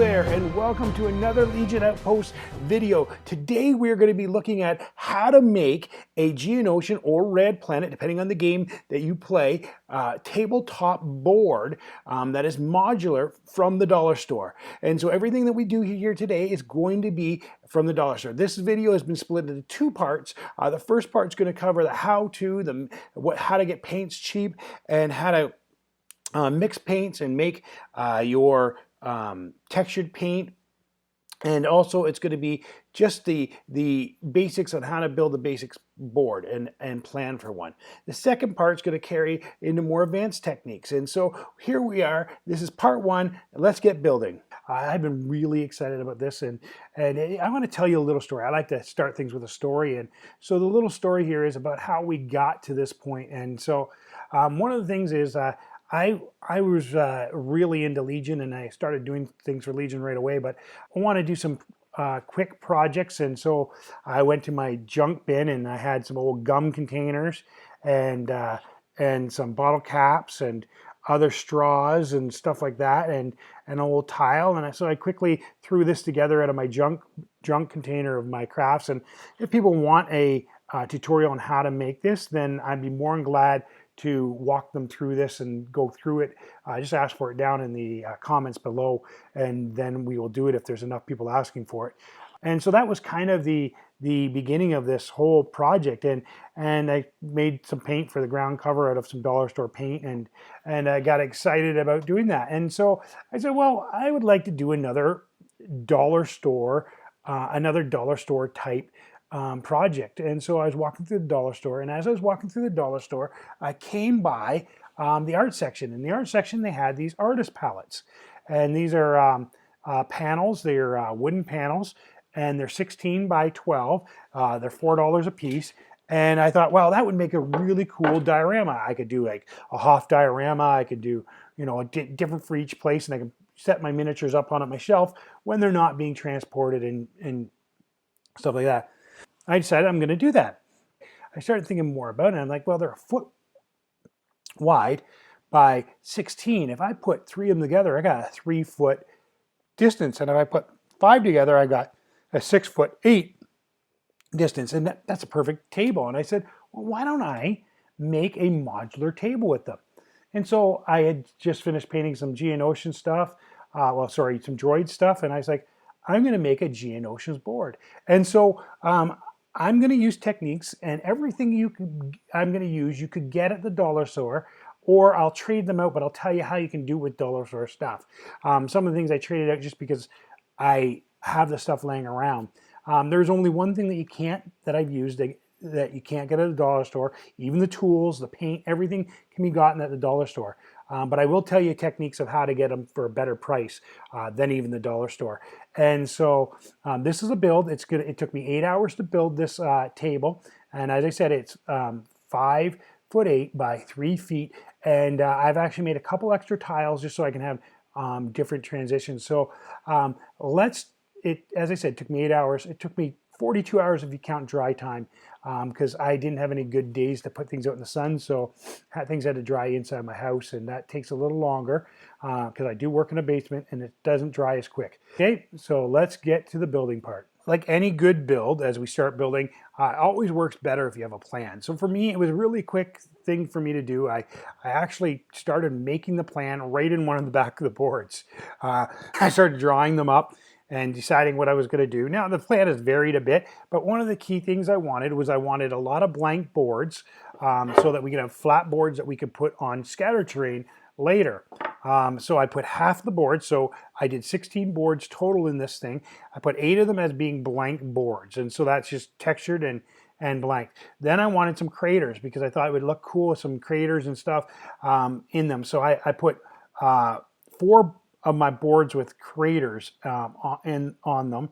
there, and welcome to another Legion Outpost video. Today we're going to be looking at how to make a Geonosis or Red Planet, depending on the game that you play, tabletop board that is modular from the dollar store. And so everything that we do here today is going to be from the dollar store. This video has been split into two parts. The first part is going to cover the how-to, how to get paints cheap, and how to mix paints and make your textured paint, and also it's going to be just the basics on how to build the basics board and plan for one. The second part is going to carry into more advanced techniques, and so here we are. This is part one. Let's get building. I've been really excited about this, and I want to tell you a little story. I like to start things with a story, and so the little story here is about how we got to this point. And so one of the things is I was really into Legion, and I started doing things for Legion right away, but I want to do some quick projects, and so I went to my junk bin and I had some old gum containers and some bottle caps and other straws and stuff like that, and an old tile, and so I quickly threw this together out of my junk container of my crafts. And if people want a tutorial on how to make this, then I'd be more than glad to walk them through this and go through it. Just ask for it down in the comments below, and then we will do it if there's enough people asking for it. And so that was kind of the beginning of this whole project, and I made some paint for the ground cover out of some dollar store paint, and I got excited about doing that. And so I said, well, I would like to do another dollar store type project. And so I was walking through the dollar store, and as I was walking through the dollar store, I came by the art section. In the art section, they had these artist palettes, and these are panels. They're wooden panels, and they're 16 by 12. They're $4 a piece. And I thought, wow, that would make a really cool diorama. I could do like a Hoff diorama. I could do, a different for each place, and I could set my miniatures up on my shelf when they're not being transported and stuff like that. I decided I'm going to do that. I started thinking more about it, and I'm like, well, they're a foot wide by 16. If I put three of them together, I got a 3 foot distance. And if I put 5 together, I got a 6'8" distance. And that's a perfect table. And I said, well, why don't I make a modular table with them? And so I had just finished painting some Geonosis stuff. Some droid stuff. And I was like, I'm going to make a Geonosis board. And so I'm going to use techniques, and everything you could get at the dollar store, or I'll trade them out, but I'll tell you how you can do with dollar store stuff. Some of the things I traded out just because I have the stuff laying around. There's only one thing that I've used that you can't get at the dollar store. Even the tools, the paint, everything can be gotten at the dollar store. But I will tell you techniques of how to get them for a better price than even the dollar store. And so this is a build. It's good. It took me 8 hours to build this table. And as I said, it's 5'8" by 3 feet. And I've actually made a couple extra tiles just so I can have different transitions. So as I said, it took me 8 hours. It took me 42 hours if you count dry time, because I didn't have any good days to put things out in the sun, so things had to dry inside my house, and that takes a little longer because I do work in a basement and it doesn't dry as quick. Okay, so let's get to the building part. Like any good build, as we start building, it always works better if you have a plan. So for me, it was a really quick thing for me to do. I actually started making the plan right in one of the back of the boards. I started drawing them up and deciding what I was going to do. Now, the plan has varied a bit, but one of the key things I wanted a lot of blank boards so that we could have flat boards that we could put on scatter terrain later. So I put half the board, so I did 16 boards total in this thing. I put 8 of them as being blank boards, and so that's just textured and blank. Then I wanted some craters because I thought it would look cool with some craters and stuff in them. So I put 4 of my boards with craters on them,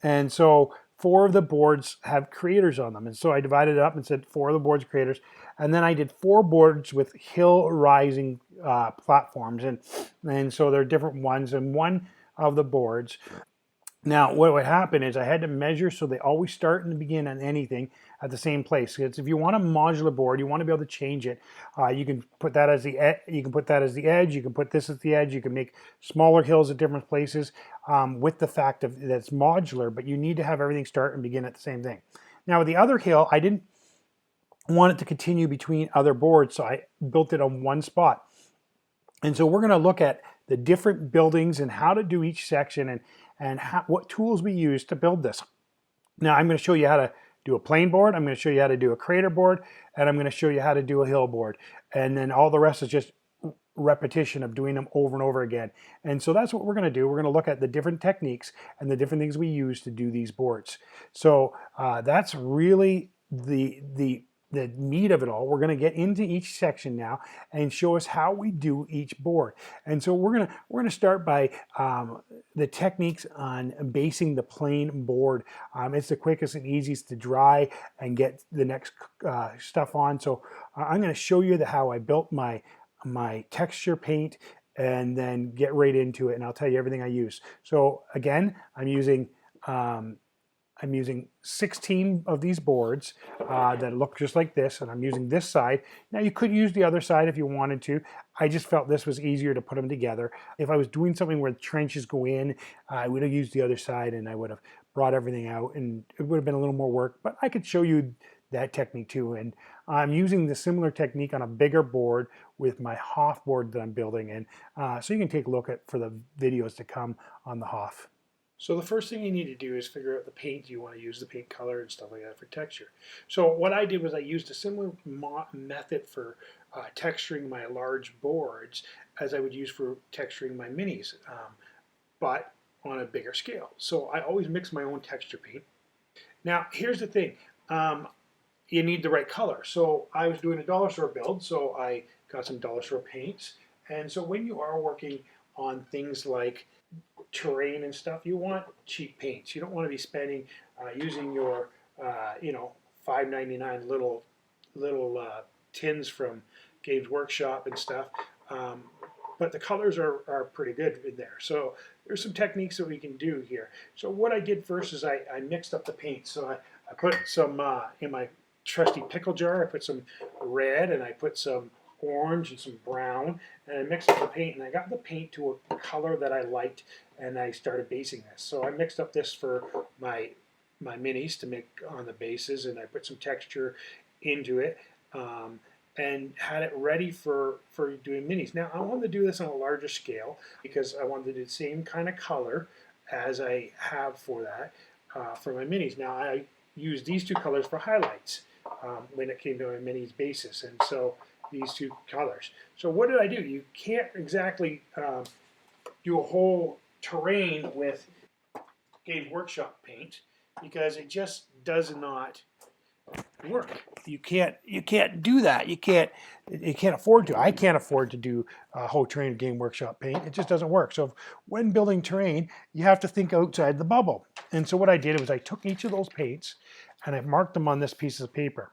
and so 4 of the boards have craters on them, and so I divided it up and said 4 of the boards craters, and then I did 4 boards with hill rising platforms, and so they're different ones, and one of the boards Now, what would happen is I had to measure so they always start and begin on anything at the same place. Because if you want a modular board, you want to be able to change it. You can put that as the you can put that as the edge. You can put this as the edge. You can make smaller hills at different places with the fact of that it's modular. But you need to have everything start and begin at the same thing. Now, with the other hill, I didn't want it to continue between other boards, so I built it on one spot. And so we're going to look at the different buildings and how to do each section and what tools we use to build this. Now I'm going to show you how to do a plain board, I'm going to show you how to do a crater board, and I'm going to show you how to do a hill board. And then all the rest is just repetition of doing them over and over again. And so that's what we're going to do. We're going to look at the different techniques and the different things we use to do these boards. So that's really the meat of it all. We're going to get into each section now and show us how we do each board. And so we're going to start by the techniques on basing the plain board. It's the quickest and easiest to dry and get the next stuff on. So I'm going to show you how I built my texture paint and then get right into it, and I'll tell you everything I use. So again, I'm using 16 of these boards that look just like this, and I'm using this side. Now you could use the other side if you wanted to. I just felt this was easier to put them together. If I was doing something where the trenches go in, I would have used the other side and I would have brought everything out, and it would have been a little more work, but I could show you that technique too. And I'm using the similar technique on a bigger board with my Hoff board that I'm building in. So you can take a look at for the videos to come on the Hoff. So the first thing you need to do is figure out the paint you want to use, the paint color and stuff like that for texture. So what I did was I used a similar method for texturing my large boards as I would use for texturing my minis, but on a bigger scale. So I always mix my own texture paint. Now here's the thing, you need the right color. So I was doing a dollar store build, so I got some dollar store paints. And so when you are working on things like terrain and stuff, you want cheap paints. You don't want to be spending using your $5.99 little tins from Games Workshop and stuff. But the colors are pretty good in there. So there's some techniques that we can do here. So what I did first is I mixed up the paint. So I put some in my trusty pickle jar. I put some red and I put some orange and some brown, and I mixed up the paint, and I got the paint to a color that I liked, and I started basing this. So I mixed up this for my minis to make on the bases, and I put some texture into it and had it ready for doing minis. Now I wanted to do this on a larger scale because I wanted to do the same kind of color as I have for that for my minis. Now I used these two colors for highlights when it came to my minis basis, and so these two colors. So what did I do? You can't exactly do a whole terrain with Games Workshop paint because it just does not work. You can't do that. You can't afford to. I can't afford to do a whole terrain of Game Workshop paint. It just doesn't work. So when building terrain, you have to think outside the bubble. And so what I did was I took each of those paints and I marked them on this piece of paper.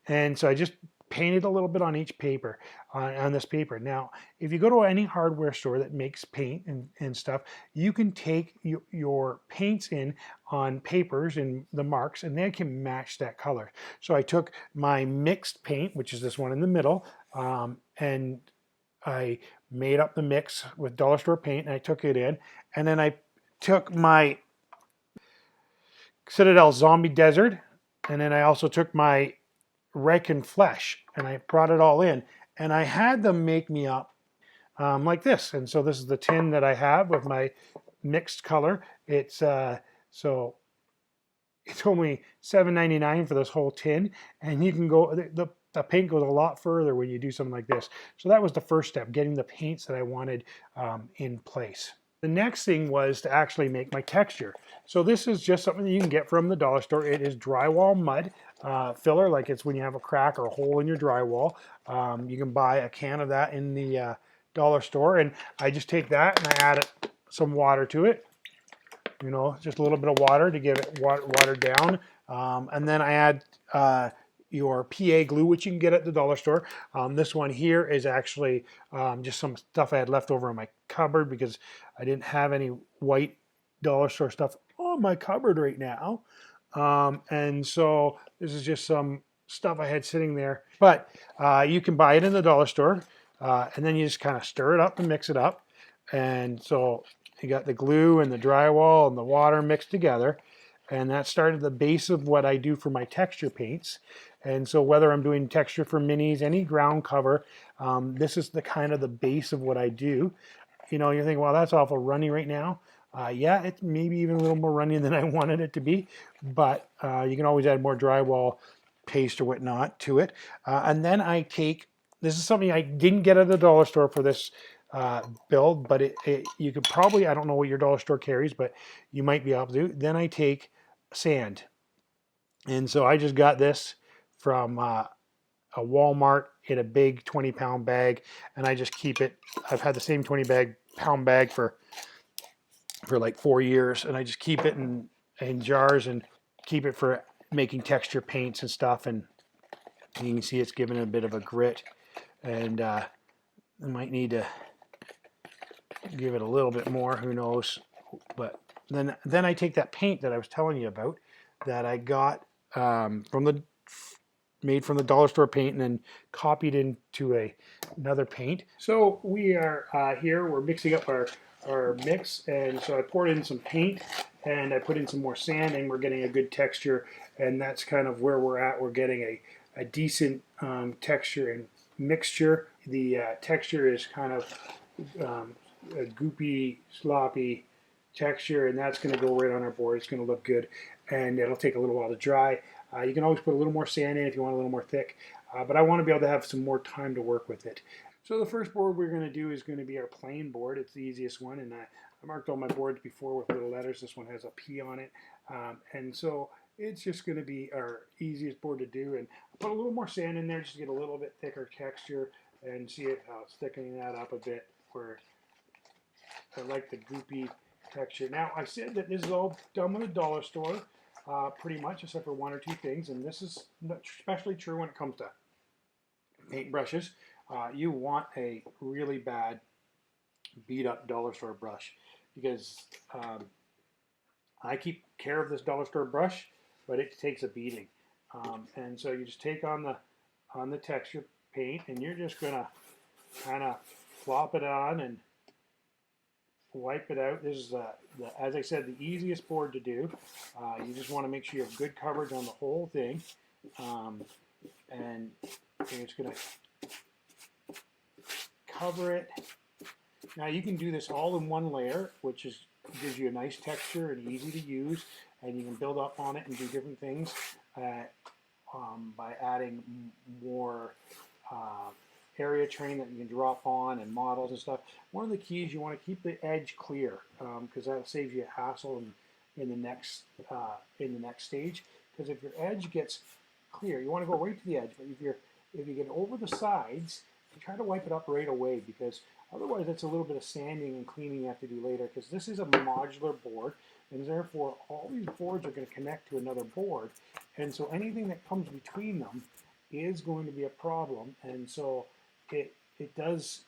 And so I just painted a little bit on each paper, on this paper. Now, if you go to any hardware store that makes paint and stuff, you can take your paints in on papers and the marks, and they can match that color. So I took my mixed paint, which is this one in the middle, and I made up the mix with dollar store paint, and I took it in, and then I took my Citadel Zombie Desert, and then I also took my Reckon Flesh, and I brought it all in, and I had them make me up like this. And so this is the tin that I have with my mixed color. It's so it's only $7.99 for this whole tin, and you can go the paint goes a lot further when you do something like this. So that was the first step, getting the paints that I wanted in place. The next thing was to actually make my texture. So this is just something that you can get from the dollar store. It is drywall mud filler, like it's when you have a crack or a hole in your drywall. You can buy a can of that in the dollar store, and I just take that and I add some water to it. You know, just a little bit of water to get it watered down, and then I add your PA glue, which you can get at the dollar store. This one here is actually just some stuff I had left over in my cupboard because I didn't have any white dollar store stuff on my cupboard right now. And so this is just some stuff I had sitting there. But you can buy it in the dollar store, and then you just kind of stir it up and mix it up. And so you got the glue and the drywall and the water mixed together. And that started the base of what I do for my texture paints. And so whether I'm doing texture for minis, any ground cover, this is the kind of the base of what I do. You know, you think, well, that's awful runny right now. Yeah, it's maybe even a little more runny than I wanted it to be, but you can always add more drywall paste or whatnot to it. And then I take, this is something I didn't get at the dollar store for this build, but you could probably, I don't know what your dollar store carries, but you might be able to. Then I take sand. And so I just got this from a Walmart in a big 20-pound bag, and I just keep it. I've had the same 20-pound bag for like 4 years, and I just keep it in jars and keep it for making texture paints and stuff. And you can see it's given a bit of a grit, and I might need to give it a little bit more. Who knows? But then I take that paint that I was telling you about that I got made from the dollar store paint and then copied into another paint. So we are here, we're mixing up our mix, and so I poured in some paint and I put in some more sand, and we're getting a good texture, and that's kind of where we're at. We're getting a decent texture and mixture. The texture is kind of a goopy, sloppy texture, and that's going to go right on our board. It's going to look good, and it'll take a little while to dry. You can always put a little more sand in if you want a little more thick, but I want to be able to have some more time to work with it. So the first board we're going to do is going to be our plain board. It's the easiest one, and I marked all my boards before with little letters. This one has a P on it, and so it's just going to be our easiest board to do. And I'll put a little more sand in there just to get a little bit thicker texture, and see it how it's thickening that up a bit where I like the goopy texture. Now, I said that this is all done with a dollar store, pretty much, except for one or two things, and this is especially true when it comes to paint brushes. You want a really bad, beat-up dollar store brush, because I keep care of this dollar store brush, but it takes a beating. And so you just take on the texture paint, and you're just gonna kind of flop it on and wipe it out. This is, as I said, the easiest board to do. You just want to make sure you have good coverage on the whole thing. And you're just going to cover it. Now you can do this all in one layer, which gives you a nice texture and easy to use, and you can build up on it and do different things by adding more area train that you can drop on and models and stuff. One of the keys, you want to keep the edge clear, because that saves you a hassle in the next stage. Because if your edge gets clear, you want to go right to the edge. But if you get over the sides, you try to wipe it up right away, because otherwise that's a little bit of sanding and cleaning you have to do later. Because this is a modular board, and therefore all these boards are going to connect to another board, and so anything that comes between them is going to be a problem. And so it does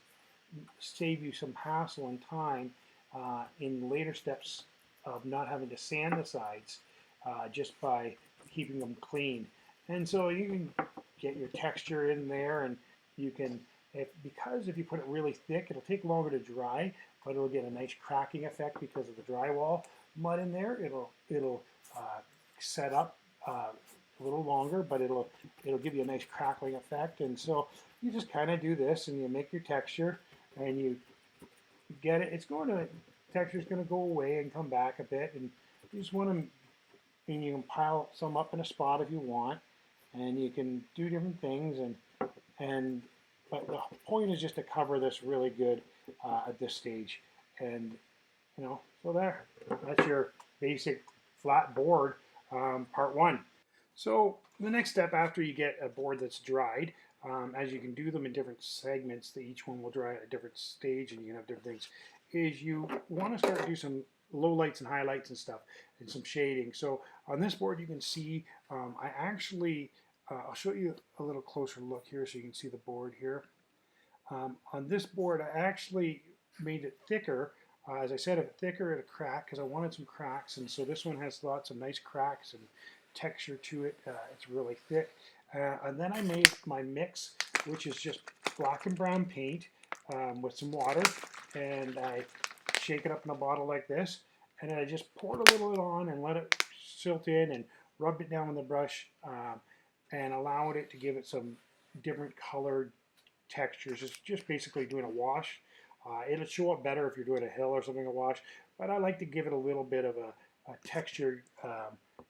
save you some hassle and time in later steps of not having to sand the sides, just by keeping them clean. And so you can get your texture in there, and you can, because if you put it really thick, it'll take longer to dry, but it'll get a nice cracking effect because of the drywall mud in there. It'll set up a little longer, but it'll give you a nice crackling effect. And so you just kind of do this, and you make your texture, and you get it. Texture's going to go away and come back a bit, and you just want to, and you can pile some up in a spot if you want, and you can do different things, but the point is just to cover this really good at this stage. And so that's your basic flat board, part one. So the next step after you get a board that's dried, as you can do them in different segments, that each one will dry at a different stage and you can have different things, is you want to start to do some low lights and highlights and stuff, and some shading. So on this board you can see, I actually, I'll show you a little closer look here so you can see the board here. On this board I actually made it thicker As I said, if it's thicker, it'll crack because I wanted some cracks, and so this one has lots of nice cracks and texture to it. It's really thick. And then I made my mix, which is just black and brown paint with some water, and I shake it up in a bottle like this, and then I just poured a little bit on and let it silt in and rubbed it down with the brush and allowed it to give it some different colored textures. It's just basically doing a wash. It'll show up better if you're doing a hill or something, a wash, but I like to give it a little bit of a textured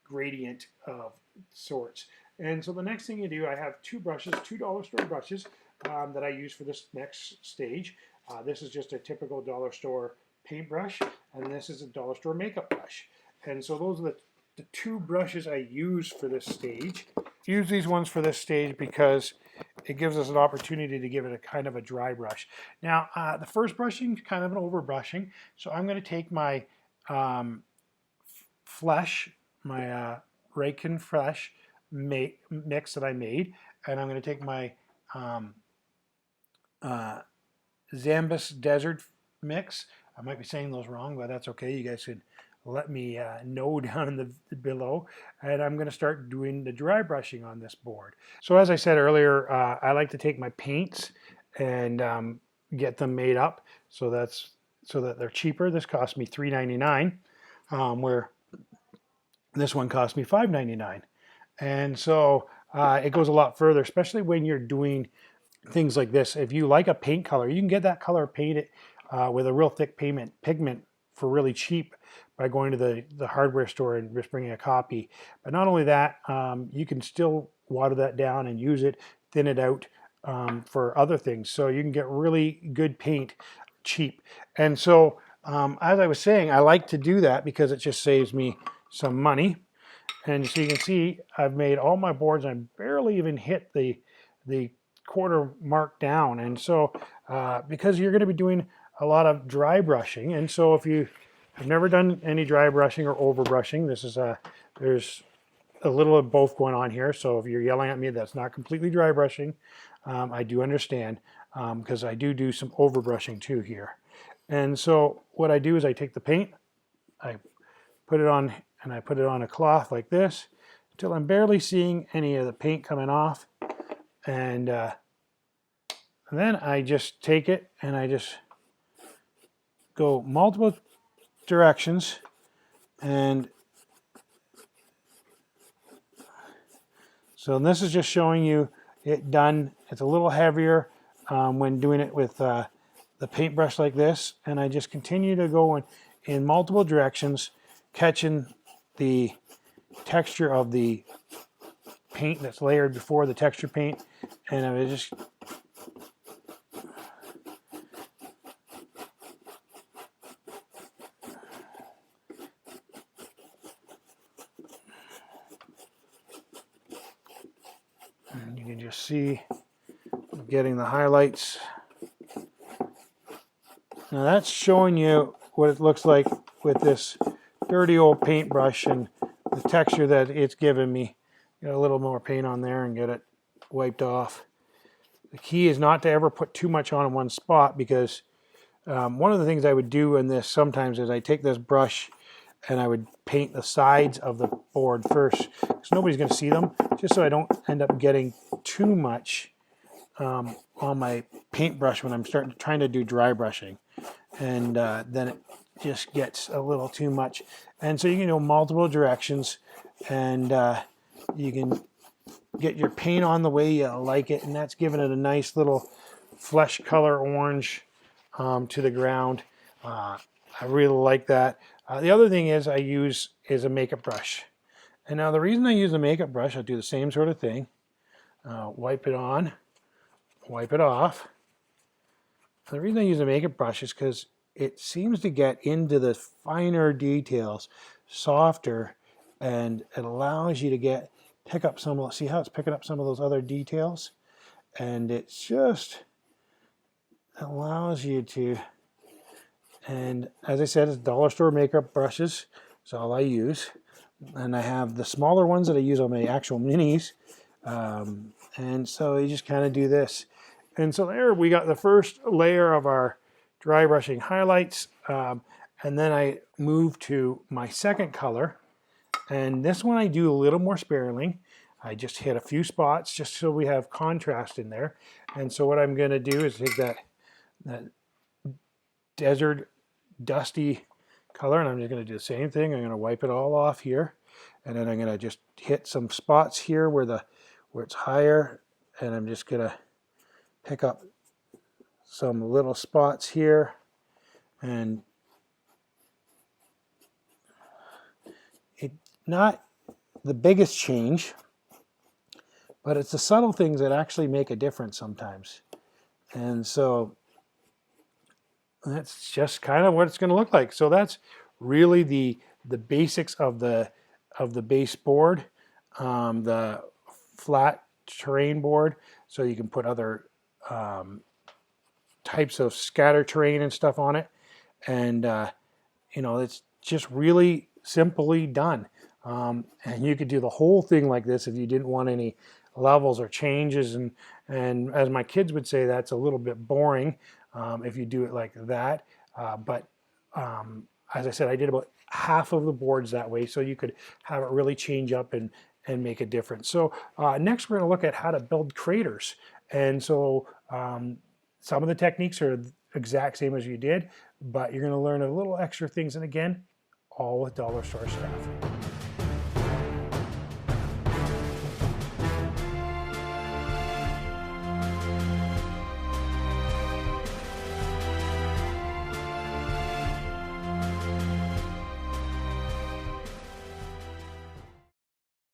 gradient of sorts. And so the next thing you do, I have two brushes, $2 store brushes that I use for this next stage. This is just a typical dollar store paintbrush, and this is a dollar store makeup brush. And so those are the two brushes I use for this stage. Use these ones for this stage because it gives us an opportunity to give it a kind of a dry brush. Now, the first brushing is kind of an over brushing, so I'm going to take my flesh, my Rakin Fresh mix that I made, and I'm going to take my Zambus Desert mix. I might be saying those wrong, but that's okay. You guys should let me know down in the below, and I'm going to start doing the dry brushing on this board. So as I said earlier, I like to take my paints and get them made up so that they're cheaper. This cost me $3.99, where this one cost me $5.99, and so it goes a lot further, especially when you're doing things like this. If you like a paint color, you can get that color painted with a real thick pigment for really cheap by going to the hardware store and just bringing a copy. But not only that, you can still water that down and use it, thin it out for other things. So you can get really good paint cheap. And so as I was saying, I like to do that because it just saves me some money. And so you can see I've made all my boards. I barely even hit the quarter mark down. And so because you're going to be doing a lot of dry brushing, and so if you have never done any dry brushing or over brushing, this is there's a little of both going on here. So if you're yelling at me that's not completely dry brushing, I do understand because I do some over brushing too here. And so what I do is I take the paint, I put it on, and I put it on a cloth like this until I'm barely seeing any of the paint coming off. And then I just take it and I just go multiple directions, and so this is just showing you it done. It's a little heavier when doing it with the paintbrush like this, and I just continue to go in multiple directions, catching the texture of the paint that's layered before the texture paint, and I just and you can just see I'm getting the highlights. Now that's showing you what it looks like with this dirty old paintbrush and the texture that it's given me. Get a little more paint on there and get it wiped off. The key is not to ever put too much on in one spot, because one of the things I would do in this sometimes is I take this brush and I would paint the sides of the board first, because nobody's going to see them, just so I don't end up getting too much on my paintbrush when I'm trying to do dry brushing, and then it just gets a little too much. And so you can go multiple directions, and you can get your paint on the way you like it, and that's giving it a nice little flesh color orange to the ground. I really like that. The other thing is I use a makeup brush. And now the reason I use a makeup brush, I do the same sort of thing. Wipe it on, wipe it off. The reason I use a makeup brush is because it seems to get into the finer details softer, and it allows you to pick up some of, see how it's picking up some of those other details, and it just allows you to. And as I said, it's dollar store makeup brushes, that's all I use. And I have the smaller ones that I use on my actual minis, and so you just kind of do this. And so there we got the first layer of our dry brushing highlights, And then I move to my second color. And this one I do a little more sparingly. I just hit a few spots just so we have contrast in there. And so what I'm going to do is take that desert dusty color, and I'm just going to do the same thing. I'm going to wipe it all off here, and then I'm going to just hit some spots here where it's higher, and I'm just going to pick up some little spots here, and it's not the biggest change, but it's the subtle things that actually make a difference sometimes. And so that's just kind of what it's going to look like. So that's really the basics of the base board, the flat terrain board, so you can put other types of scatter terrain and stuff on it. And it's just really simply done. And you could do the whole thing like this if you didn't want any levels or changes. And as my kids would say, that's a little bit boring if you do it like that. But as I said, I did about half of the boards that way, so you could have it really change up and make a difference. So next we're going to look at how to build craters. And so some of the techniques are the exact same as you did, but you're going to learn a little extra things. And again, all with Dollar Store staff.